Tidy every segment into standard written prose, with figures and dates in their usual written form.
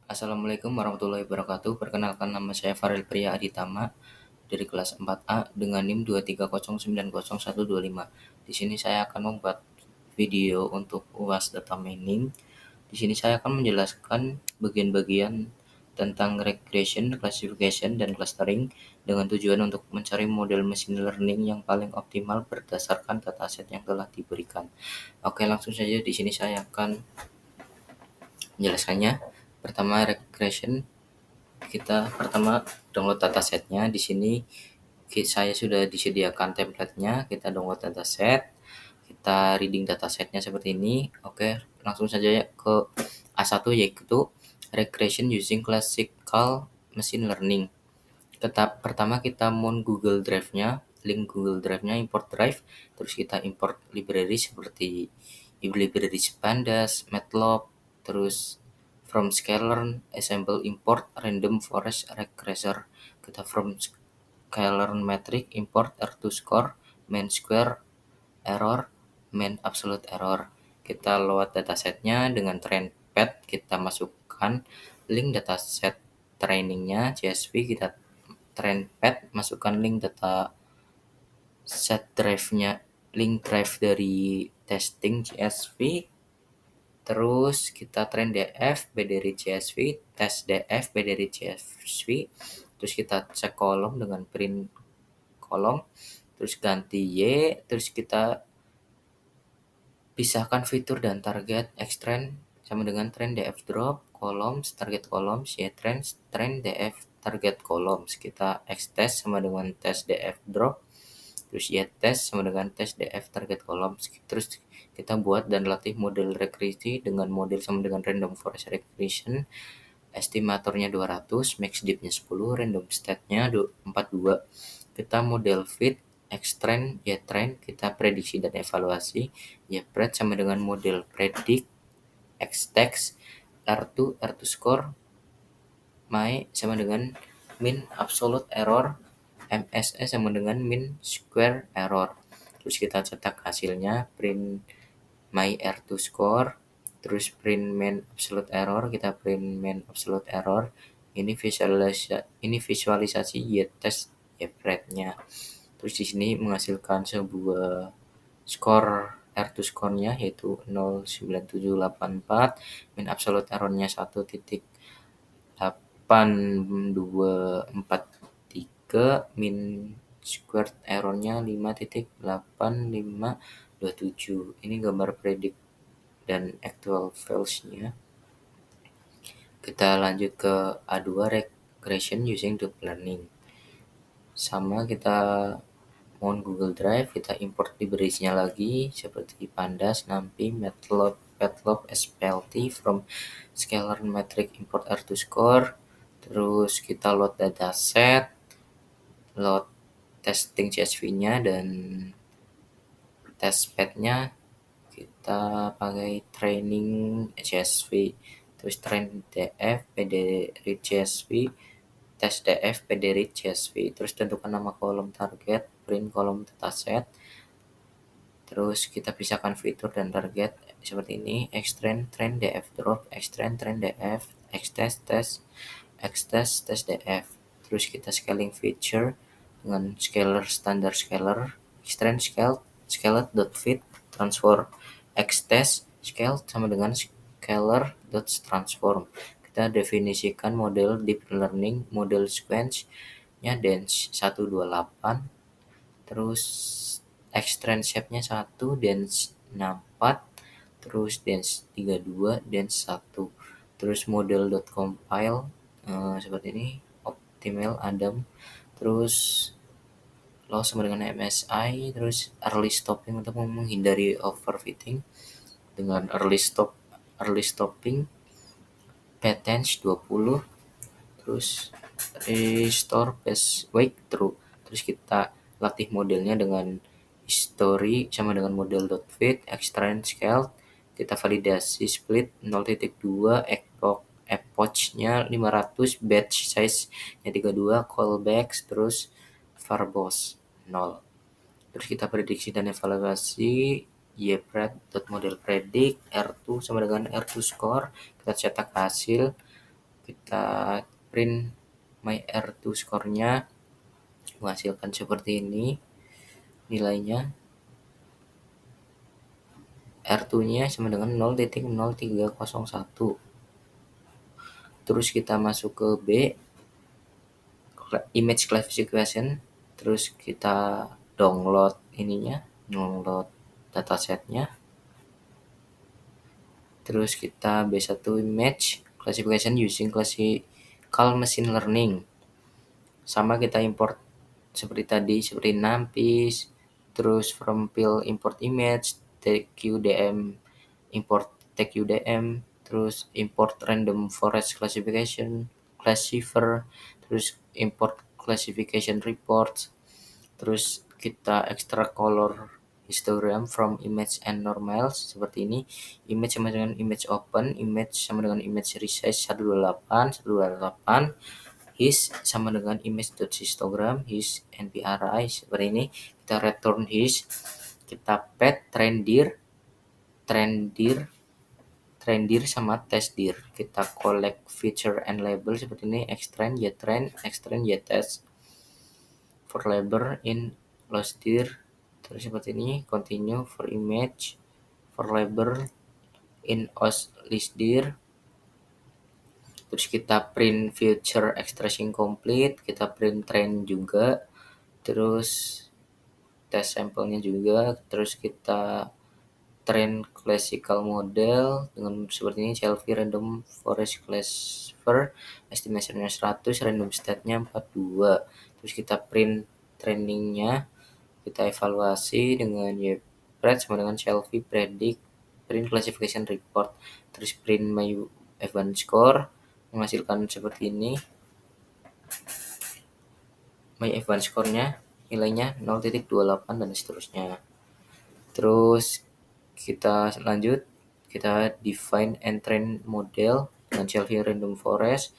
Assalamualaikum warahmatullahi wabarakatuh. Perkenalkan, nama saya Farel Priya Aditama dari kelas 4A dengan NIM 230901225. Di sini saya akan membuat video untuk UAS data mining. Di sini saya akan menjelaskan bagian-bagian tentang regression, classification, dan clustering dengan tujuan untuk mencari model machine learning yang paling optimal berdasarkan dataset yang telah diberikan. Oke, langsung saja di sini saya akan menjelaskannya. Pertama, regression. Kita pertama download datasetnya. Di sini saya sudah disediakan template-nya. Kita download dataset, kita reading datasetnya seperti ini. Oke, langsung saja ke A1, yaitu regression using classical machine learning. Pertama kita mount Google Drive-nya, link Google Drive-nya, import drive, terus kita import library seperti library pandas, matplotlib, terus from sklearn, assemble, import random forest regressor. Kita from sklearn metric, import R2 score, mean square error, mean absolute error. Kita load datasetnya dengan trainpad, kita masukkan link dataset trainingnya CSV, kita trainpad, masukkan link data set drive-nya, link drive dari testing CSV, terus kita train df b dari CSV, test df b dari CSV, terus kita cek kolom dengan print kolom, terus ganti y, terus kita pisahkan fitur dan target xtrain sama dengan train df drop columns target columns, y train df target columns. Kita xtest sama dengan test df drop, terus y test sama dengan test df target columns. Terus kita buat dan latih model regresi dengan model sama dengan random forest regression. Estimatornya 200, max dipnya 10, random state-nya 42. Kita model fit, xtrain, ytrain, kita prediksi dan evaluasi. Ypred sama dengan model predict, xtext, R2 score, my sama dengan mean absolute error, MSE sama dengan mean square error. Terus kita cetak hasilnya, print my R2 score, terus print mean absolute error, kita print mean absolute error. Ini visualisasi y-test y-prep-nya. Terus di sini menghasilkan sebuah skor R2 skornya yaitu 0,9784, mean absolute errornya 1,8243, mean squared errornya 5,8527. Ini gambar predict dan actual values-nya. Kita lanjut ke A2, regression using deep learning. Sama, kita mount Google Drive, kita import library-nya lagi seperti pandas, numpy, matplotlib, splt, from sklearn metric, import R2 score. Terus kita load dataset, load testing CSV-nya dan testpad-nya. Kita pakai training CSV, terus train df pd read CSV, test df pd read CSV, terus tentukan nama kolom target, print kolom dataset, terus kita pisahkan fitur dan target seperti ini, xtrain, train df drop, xtrain, train df, xtest, test df. Terus kita scaling feature dengan scalar, standar scalar, xtrain scaled.fit, transform, xtest scaled sama dengan scalar.transform. Kita definisikan model deep learning, model sequence-nya dense 128, terus xtrain shape-nya 1, dense 64, terus dense 32, dense 1. Terus model.compile seperti ini, optimal Adam, terus loss sama dengan MSI, terus early stopping untuk menghindari overfitting dengan early stopping, patents 20, terus restore base wake true. Terus kita latih modelnya dengan history sama dengan model.fit, xtrain scale, kita validasi split 0.2, epoch-nya 500, batch size-nya 32, callbacks, terus verbose 0. Terus kita prediksi dan evaluasi ypred.model predict, R2 sama dengan R2 score, kita cetak hasil, kita print my R2 score-nya, menghasilkan seperti ini nilainya. R2-nya sama dengan 0.0301. Terus kita masuk ke B, image classification, terus kita download download datasetnya. Terus kita B1 image classification using classical machine learning. Sama kita import seperti tadi, seperti NumPy, terus from field import image, TQDM, import TQDM, terus import random forest classifier, terus import classification reports, terus kita extract color histogram from image and normals seperti ini. Image sama dengan image open, image sama dengan image resize 128, his sama dengan image.histogram, his NPRI seperti ini. Kita return his, kita pet train dir sama test dir. Kita collect feature and label seperti ini, xtrain, ytest for label in lost dir. Terus seperti ini, continue for image for label in os list dir. Terus kita print feature extracting complete, kita print train juga, terus test sampelnya juga, terus kita train classical model dengan seperti ini, CLV random forest classifier, estimationnya 100, random state-nya 42. Terus kita print trainingnya, kita evaluasi dengan YPRED sama dengan CLV predict, print classification report, terus print my event score, menghasilkan seperti ini. My event score-nya nilainya 0.28 dan seterusnya. Terus kita lanjut, kita define and train model dengan CLV random forest,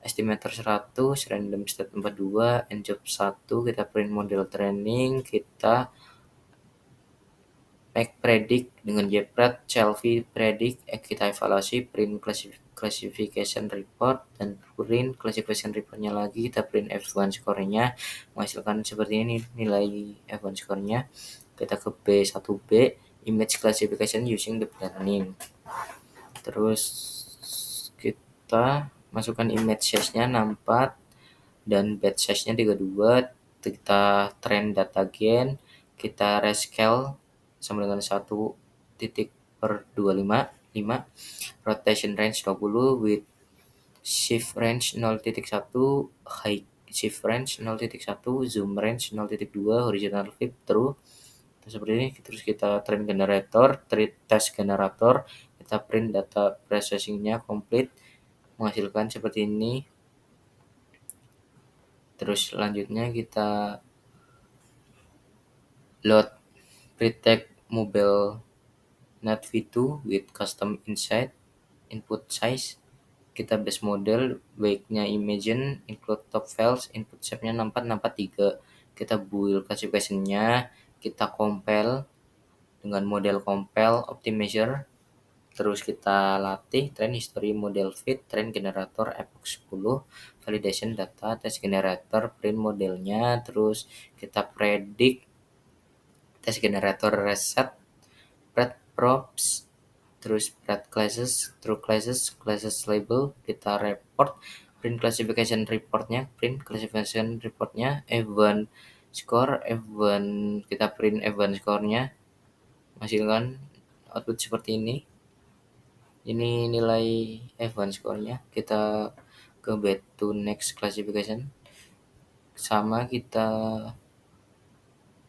estimator 100, random state 42, and job 1, kita print model training, kita make predict dengan JPRED, CLV predict, kita evaluasi, print classification report, dan print classification reportnya lagi, kita print F1 score-nya, menghasilkan seperti ini nilai F1 score-nya. Kita ke B1B, image classification using deep learning. Terus kita masukkan image size-nya 64 dan batch size-nya 32. Kita train data again, kita rescale sama dengan 1./25, rotation range 20 with shift range 0.1, high shift range 0.1, zoom range 0.2, horizontal flip true. Seperti ini. Terus kita train generator, test generator, kita print data processing-nya complete, menghasilkan seperti ini. Terus selanjutnya kita load Pretect Mobile Net V2 with custom input size. Kita base model, weight-nya Imagen, include top files, input shape-nya 6463. Kita build classification-nya, kita compile dengan model compile optimizer. Terus kita latih train history model fit, train generator epoch 10, validation data, test generator, print modelnya, terus kita predict test generator reset, pred props, terus pred classes, true classes label, kita report, print classification reportnya, event score, kita print event score-nya, menghasilkan output seperti ini. Ini nilai F1 score-nya. Kita ke back to next classification. Sama kita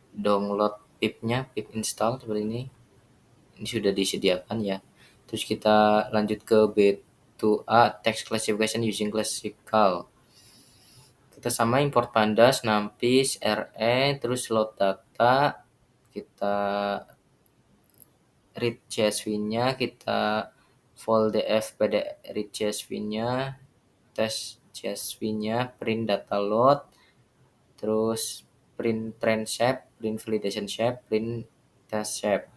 download pip-nya, pip install seperti ini. Ini sudah disediakan ya. Terus kita lanjut ke B2A text classification using classical. Kita sama import pandas, numpy, RE, terus load data, kita read CSV-nya, kita fold.df pada read CSV-nya, test CSV-nya, print data load, terus print train shape, print validation shape, print test shape.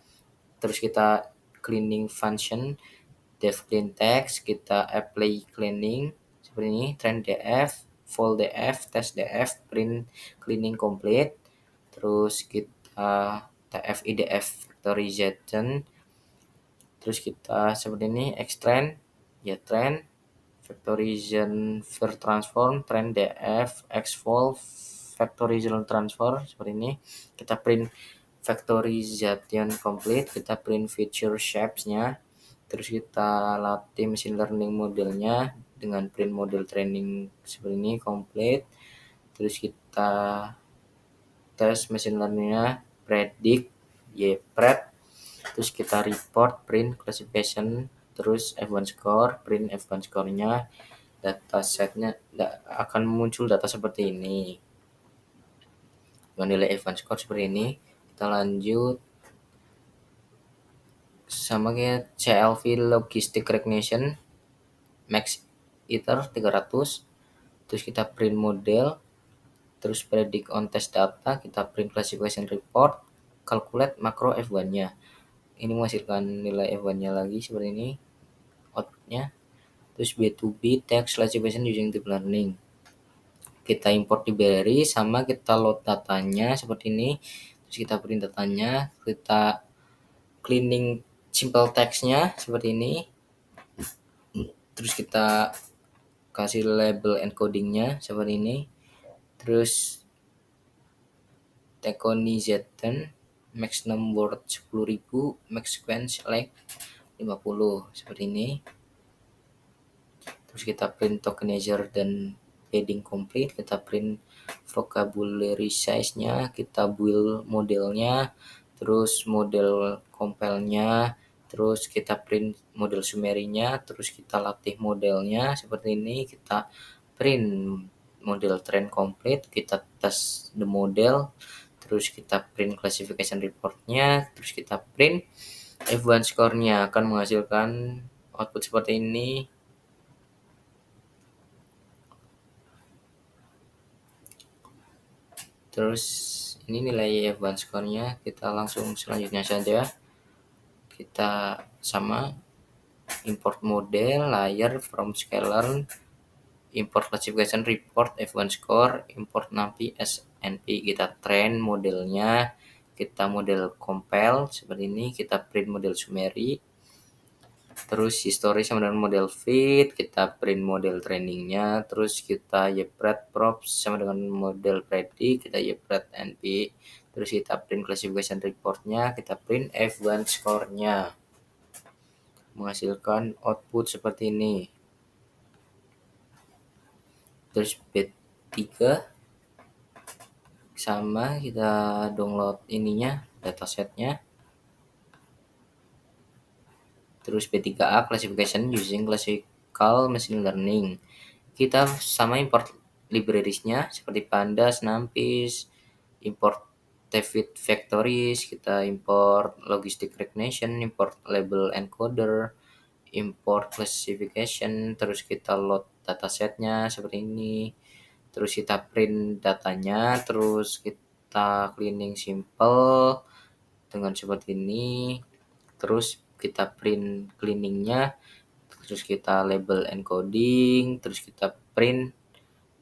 Terus kita cleaning function, dev clean text, kita apply cleaning seperti ini, trend df, full df, test df, print cleaning complete. Terus kita tf idf factorization, terus kita seperti ini extend ya, trend factorization ver transform, trend df xvolve factorization transfer seperti ini. Kita print factorization complete, kita print feature shapes-nya, terus kita latih machine learning modelnya dengan print model training seperti ini complete. Terus kita tes machine learningnya, predict ypred, terus kita report print classification, terus F1 score, print F1 score-nya, datasetnya akan muncul data seperti ini dengan nilai F1 score seperti ini. Kita lanjut sama kayak CLV logistic recognition max iter 300, terus kita print model, terus predict on test data, kita print classification report, calculate makro F1-nya. Ini menghasilkan nilai F1-nya lagi seperti ini outputnya. Terus B2B text classification using deep learning, kita import library sama kita load datanya seperti ini, terus kita print datanya, kita cleaning simple text-nya seperti ini, terus kita kasih label encoding-nya seperti ini, terus Teconizetten max number 10.000, max sequence like 50 seperti ini. Terus kita print tokenizer dan padding complete, kita print vocabulary size-nya, kita build modelnya, terus model compile-nya, terus kita print model summary-nya, terus kita latih modelnya seperti ini, kita print model trend complete, kita tes the model, terus kita print classification report-nya, terus kita print F1 score-nya, akan menghasilkan output seperti ini. Terus ini nilai F1 score-nya, kita langsung selanjutnya saja. Kita sama import model, layer from scalar, import classification report F1 score, import NumPy SNP, kita train modelnya, kita model compile seperti ini, kita print model summary, terus history sama dengan model fit, kita print model trainingnya, terus kita ypred props sama dengan model predict, kita ypred np, terus kita print classification reportnya, kita print F1 score-nya, menghasilkan output seperti ini. Terus B3 sama kita download ininya, datasetnya. Terus B3A classification using classical machine learning, kita sama import libraries-nya seperti pandas, numpys, import Tevit factories, kita import logistic recognition, import label encoder, import classification, terus kita load datasetnya seperti ini, terus kita print datanya, terus kita cleaning simple dengan seperti ini, terus kita print cleaningnya, terus kita label encoding, terus kita print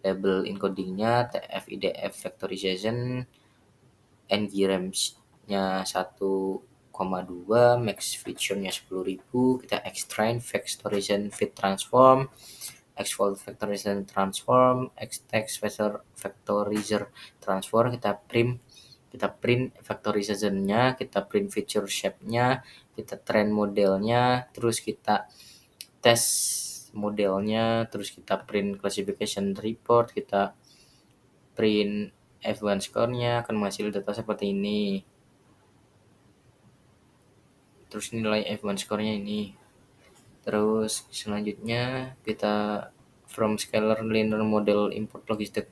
label encodingnya, tf-idf factorization, ngRems-nya 1,2, max feature-nya 10.000, kita extract factorization fit transform, xvolve factorization transform, xtext factorizer transform, kita print factorization-nya, kita print feature shape-nya, kita train modelnya, terus kita tes modelnya, terus kita print classification report, kita print F1 score-nya, akan menghasilkan data seperti ini. Terus nilai F1 score-nya ini. Terus selanjutnya kita from scalar linear model import logistic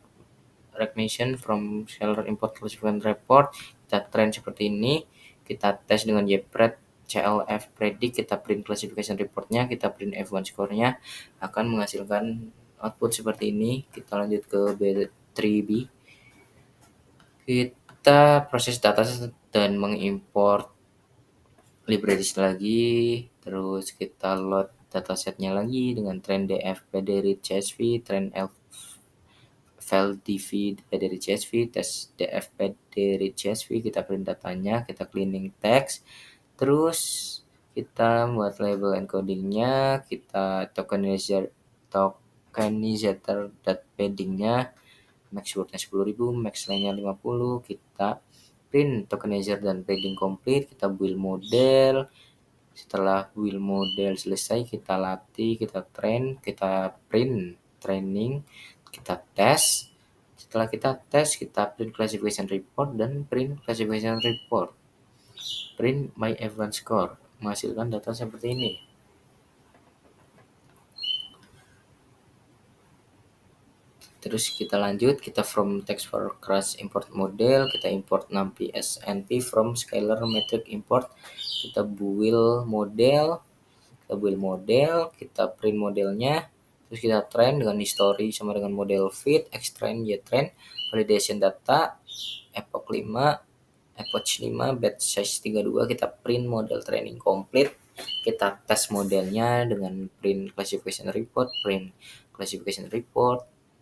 recognition, from scalar import classification report, kita train seperti ini, kita tes dengan ypred CLF predict, kita print classification reportnya, kita print F1 score-nya, akan menghasilkan output seperti ini. Kita lanjut ke B3B, kita proses data dan mengimport libraries lagi, terus kita load datasetnya lagi dengan train DFP dari CSV, train file DV dari CSV, tes DFP dari CSV, kita print datanya, kita cleaning text, terus kita buat label encodingnya, kita tokenizer paddingnya, max wordnya 10.000, max lengthnya 50, kita print tokenizer dan padding complete, kita build model. Setelah build model selesai, kita latih, kita train, kita print training, kita tes. Setelah kita tes, kita print classification report dan print classification report. Print by event score, menghasilkan data seperti ini. Terus kita lanjut, kita from text for crash import model, kita import numpy snp from scalar metric import, kita build model, kita print modelnya, terus kita train dengan history sama dengan model fit, xtrain, ytrain, validation data, epoch 5, epoch 5, batch size 32, kita print model training complete, kita tes modelnya dengan print classification report,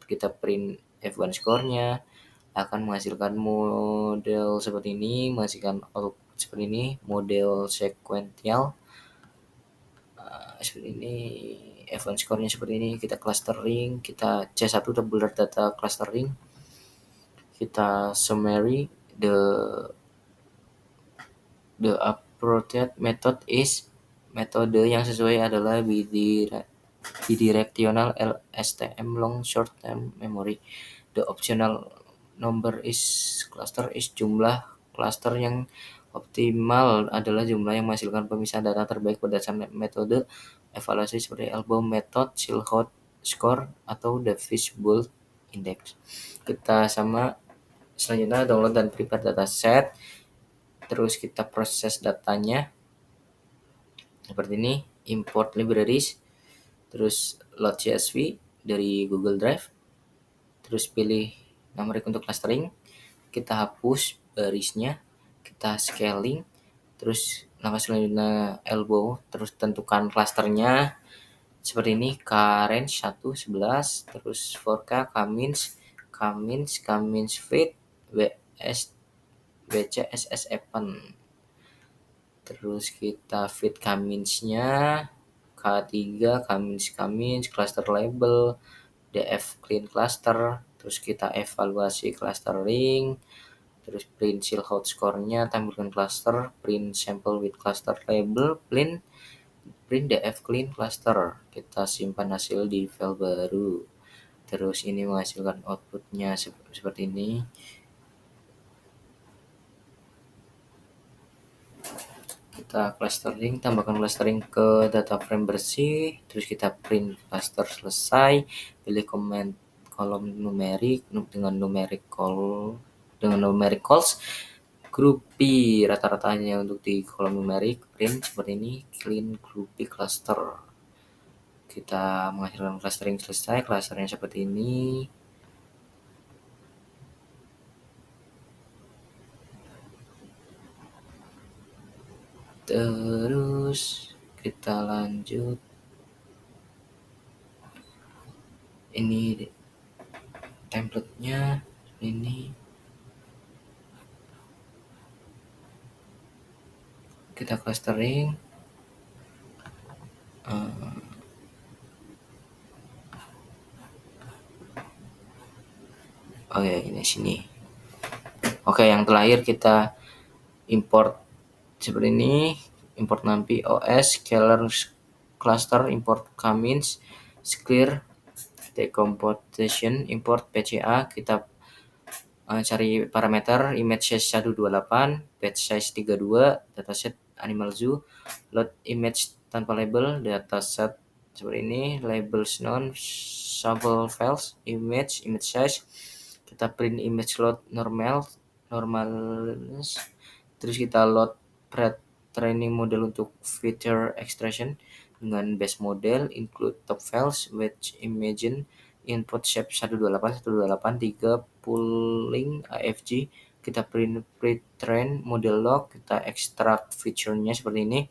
kita print F1 score-nya, akan menghasilkan model seperti ini, menghasilkan output seperti ini, model sequential seperti ini, F1 score-nya seperti ini, kita clustering, kita C1 tabular data clustering, kita summary, the appropriate method is, metode yang sesuai adalah bidirectional LSTM long short term memory. The optional number is cluster is, jumlah cluster yang optimal adalah jumlah yang menghasilkan pemisahan data terbaik berdasarkan metode evaluasi seperti elbow method, Silhouette score, atau the fishbowl index. Kita sama selanjutnya download dan prepare dataset, terus kita proses datanya seperti ini, import libraries, terus load CSV dari Google Drive, terus pilih numeric untuk clustering, kita hapus barisnya, kita scaling, terus langkah selanjutnya elbow, terus tentukan clusternya seperti ini, range 1, 11, terus for K-means fit, BC, SS, Epen. Terus kita fit K-means-nya, K3, K-means, cluster label, DF clean cluster, terus kita evaluasi clustering, terus print Silhouette score-nya, tampilkan cluster, print sample with cluster label, print DF clean cluster, kita simpan hasil di file baru. Terus ini menghasilkan outputnya seperti ini. Kita clustering, tambahkan clustering ke data frame bersih, terus kita print cluster selesai, pilih kolom numerik dengan numeric calls, groupy rata-ratanya untuk di kolom numerik, print seperti ini, clean groupy cluster. Kita menghasilkan clustering selesai, clusternya seperti ini. Terus kita lanjut, ini template-nya ini, kita clustering, ini sini. Oke, yang terakhir kita import seperti ini, import numpy os, scalar cluster, import K-means, clear, decomposition, import PCA, kita cari parameter image size 128, batch size 32, dataset animal zoo, load image tanpa label, dataset seperti ini, labels non, sample files, image size, kita print image load normal, terus kita load training model untuk feature extraction dengan base model, include top files, which imagine input shape 128, 3 pooling AFG, kita print pre-train model log, kita extract feature-nya seperti ini,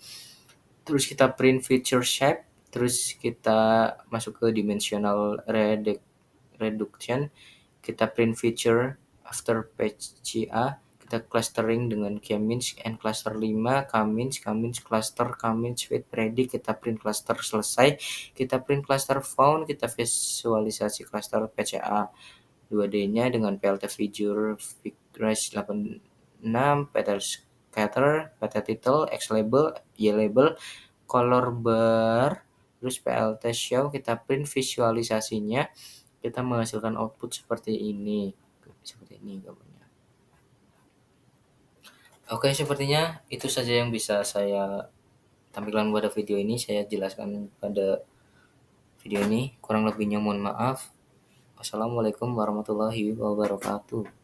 terus kita print feature shape, Terus kita masuk ke dimensional reduction, kita print feature after page CA, kita clustering dengan k-means and cluster 5, k-means cluster, k-means with ready, kita print cluster selesai, kita print cluster found, kita visualisasi cluster PCA 2D-nya dengan PLT figure figures 86, pattern scatter, pattern title, X label, Y label, color bar, terus PLT show, kita print visualisasinya, kita menghasilkan output seperti ini gambarnya. Oke, sepertinya itu saja yang bisa saya tampilkan pada video ini, saya jelaskan pada video ini, kurang lebihnya mohon maaf. Wassalamualaikum warahmatullahi wabarakatuh.